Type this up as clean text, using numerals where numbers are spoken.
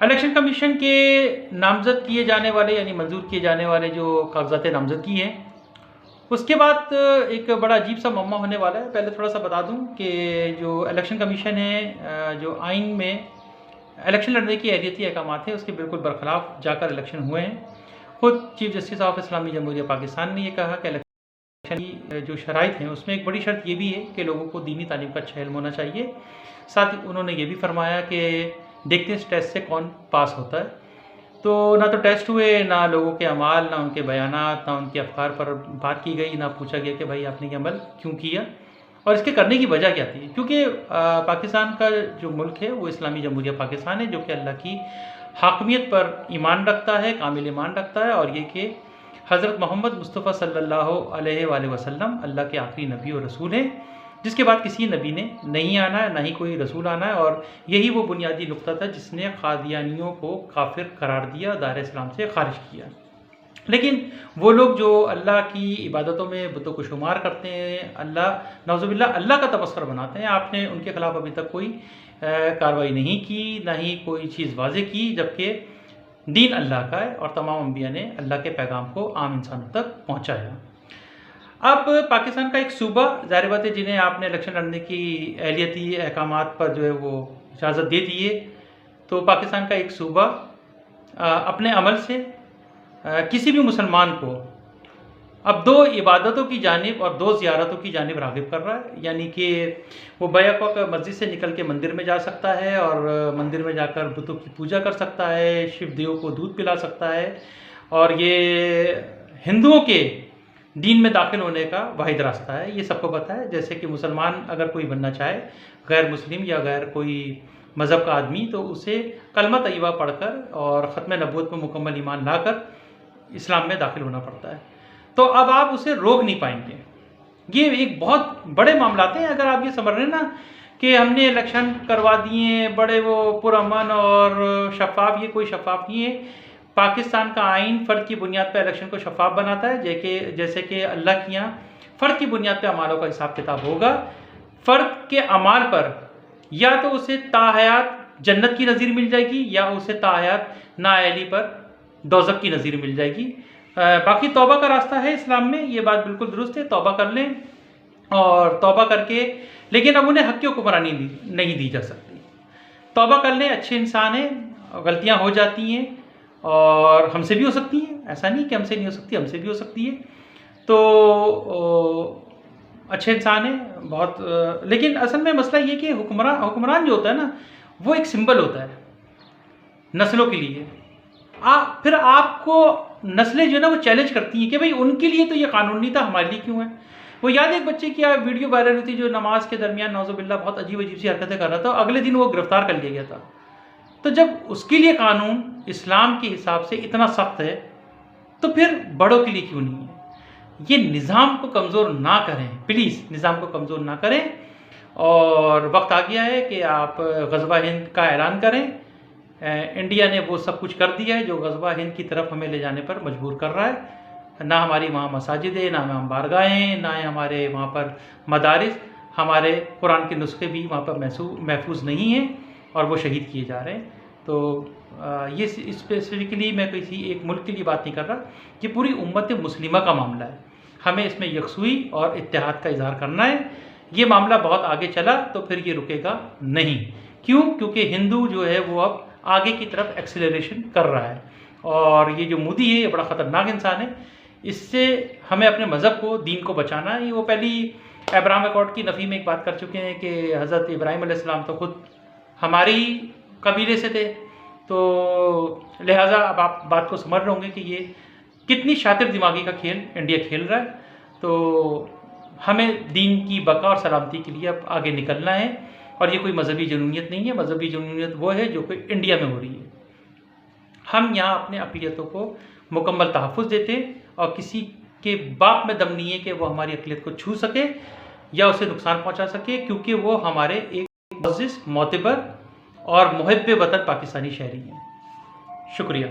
Election commission کے نامزد کیے جانے والے یعنی منظور کیے جانے والے جو کاغذات نامزدگی ہیں، اس کے بعد ایک بڑا عجیب سا معمہ ہونے والا ہے۔ پہلے تھوڑا سا بتا دوں کہ جو الیکشن کمیشن ہے، جو آئین میں الیکشن لڑنے کی اہلیتی احکامات ہیں، اس کے بالکل برخلاف جا کر الیکشن ہوئے ہیں۔ خود چیف جسٹس آف اسلامی جمہوریہ پاکستان نے یہ کہا کہ الیکشن کی جو شرائط ہیں اس میں ایک بڑی شرط یہ بھی ہے کہ لوگوں کو دینی تعلیم کا اچھا علم ہونا چاہیے۔ ساتھ ہی انہوں نے یہ بھی فرمایا کہ دیکھتے ہیں اس ٹیسٹ سے کون پاس ہوتا ہے۔ تو نہ تو ٹیسٹ ہوئے، نہ لوگوں کے اعمال، نہ ان کے بیانات، نہ ان کے افکار پر بات کی گئی، نہ پوچھا گیا کہ بھائی آپ نے یہ عمل کیوں کیا اور اس کے کرنے کی وجہ کیا تھی، کیونکہ پاکستان کا جو ملک ہے وہ اسلامی جمہوریہ پاکستان ہے، جو کہ اللہ کی حاکمیت پر ایمان رکھتا ہے، کامل ایمان رکھتا ہے، اور یہ کہ حضرت محمد مصطفیٰ صلی اللہ علیہ وآلہ وسلم اللہ کے آخری نبی اور رسول ہیں، جس کے بعد کسی نبی نے نہیں آنا ہے، نہ ہی کوئی رسول آنا ہے، اور یہی وہ بنیادی نقطہ تھا جس نے قادیانیوں کو کافر قرار دیا، دائرہ اسلام سے خارج کیا۔ لیکن وہ لوگ جو اللہ کی عبادتوں میں بتوں کو شمار کرتے ہیں، اللہ نعوذ باللہ اللہ کا تبصرہ بناتے ہیں، آپ نے ان کے خلاف ابھی تک کوئی کارروائی نہیں کی، نہ ہی کوئی چیز واضح کی، جبکہ دین اللہ کا ہے اور تمام انبیاء نے اللہ کے پیغام کو عام انسانوں تک پہنچایا۔ اب پاکستان کا ایک صوبہ، ظاہر بات ہے جنہیں آپ نے الیکشن لڑنے کی اہلیتی احکامات پر جو ہے وہ اجازت دے دی ہے، تو پاکستان کا ایک صوبہ اپنے عمل سے کسی بھی مسلمان کو اب دو عبادتوں کی جانب اور دو زیارتوں کی جانب راغب کر رہا ہے، یعنی کہ وہ بیک وقت مسجد سے نکل کے مندر میں جا سکتا ہے اور مندر میں جا کر بتوں کی پوجا کر سکتا ہے، شیو دیو کو دودھ پلا سکتا ہے، اور یہ ہندوؤں کے دین میں داخل ہونے کا واحد راستہ ہے۔ یہ سب کو پتہ ہے، جیسے کہ مسلمان اگر کوئی بننا چاہے، غیر مسلم یا غیر کوئی مذہب کا آدمی، تو اسے کلمہ طیبہ پڑھ کر اور ختم نبوت میں مکمل ایمان لا کر اسلام میں داخل ہونا پڑتا ہے۔ تو اب آپ اسے روک نہیں پائیں گے۔ یہ ایک بہت بڑے معاملات ہیں۔ اگر آپ یہ سمجھ رہے ہیں نا کہ ہم نے الیکشن کروا دیے بڑے وہ پرامن اور شفاف، یہ کوئی شفاف نہیں ہے۔ پاکستان کا آئین فرد کی بنیاد پہ الیکشن کو شفاف بناتا ہے، جیسے کہ اللہ کے یہاں فرد کی بنیاد پہ اعمالوں کا حساب کتاب ہوگا۔ فرد کے اعمال پر یا تو اسے تاحیات جنت کی نظیر مل جائے گی، یا اسے تاحیات نااہلی پر دوزخ کی نظیر مل جائے گی۔ باقی توبہ کا راستہ ہے اسلام میں، یہ بات بالکل درست ہے، توبہ کر لیں، اور توبہ کر کے، لیکن اب انہیں حق کی حکمرانی نہیں دی جا سکتی۔ توبہ کر لیں، اچھے انسان ہیں، غلطیاں ہو جاتی ہیں اور ہم سے بھی ہو سکتی ہیں، ایسا نہیں کہ ہم سے نہیں ہو سکتی، ہم سے بھی ہو سکتی ہے، تو اچھے انسان ہیں بہت۔ لیکن اصل میں مسئلہ یہ کہ حکمران جو ہوتا ہے نا، وہ ایک سمبل ہوتا ہے نسلوں کے لیے۔ پھر آپ کو نسلیں جو ہے نا وہ چیلنج کرتی ہیں کہ بھئی ان کے لیے تو یہ قانون نہیں تھا، ہمارے لیے کیوں ہے؟ وہ یاد ایک بچے کی ویڈیو وائرل ہوئی تھی جو نماز کے درمیان نعوذ باللہ بہت عجیب سی حرکتیں کر رہا تھا، اگلے دن وہ گرفتار کر لیا گیا تھا۔ تو جب اس کے لیے قانون اسلام کے حساب سے اتنا سخت ہے، تو پھر بڑوں کے لیے کیوں نہیں ہے؟ یہ نظام کو کمزور نہ کریں، پلیز نظام کو کمزور نہ کریں، اور وقت آ گیا ہے کہ آپ غزوہ ہند کا اعلان کریں۔ انڈیا نے وہ سب کچھ کر دیا ہے جو غزوہ ہند کی طرف ہمیں لے جانے پر مجبور کر رہا ہے۔ نہ ہماری وہاں مساجد ہے، نہ وہاں بارگاہیں، نہ ہمارے وہاں پر مدارس، ہمارے قرآن کے نسخے بھی وہاں پر محفوظ نہیں ہیں، اور وہ شہید کیے جا رہے ہیں۔ تو یہ اسپیسیفکلی میں کسی ایک ملک کے لیے بات نہیں کر رہا، یہ پوری امت مسلمہ کا معاملہ ہے۔ ہمیں اس میں یکسوئی اور اتحاد کا اظہار کرنا ہے۔ یہ معاملہ بہت آگے چلا تو پھر یہ رکے گا نہیں۔ کیوں؟ کیونکہ ہندو جو ہے وہ اب آگے کی طرف ایکسیلریشن کر رہا ہے، اور یہ جو مودی ہے یہ بڑا خطرناک انسان ہے۔ اس سے ہمیں اپنے مذہب کو، دین کو بچانا ہے۔ وہ پہلی ابراہم اکارڈ کی نفی میں ایک بات کر چکے ہیں کہ حضرت ابراہیم علیہ السلام تو خود ہماری قبیلے سے تھے، تو لہٰذا اب آپ بات کو سمجھ رہے ہوں گے کہ یہ کتنی شاطر دماغی کا کھیل انڈیا کھیل رہا ہے۔ تو ہمیں دین کی بقا اور سلامتی کے لیے اب آگے نکلنا ہے، اور یہ کوئی مذہبی جنونیت نہیں ہے۔ مذہبی جنونیت وہ ہے جو کہ انڈیا میں ہو رہی ہے۔ ہم یہاں اپنے اقلیتوں کو مکمل تحفظ دیتے ہیں، اور کسی کے باپ میں دم نہیں ہے کہ وہ ہماری اقلیت کو چھو سکے یا اسے نقصان پہنچا سکے، کیونکہ وہ ہمارے ایک معزز، معتبر اور محب وطن پاکستانی شہری ہیں۔ شکریہ۔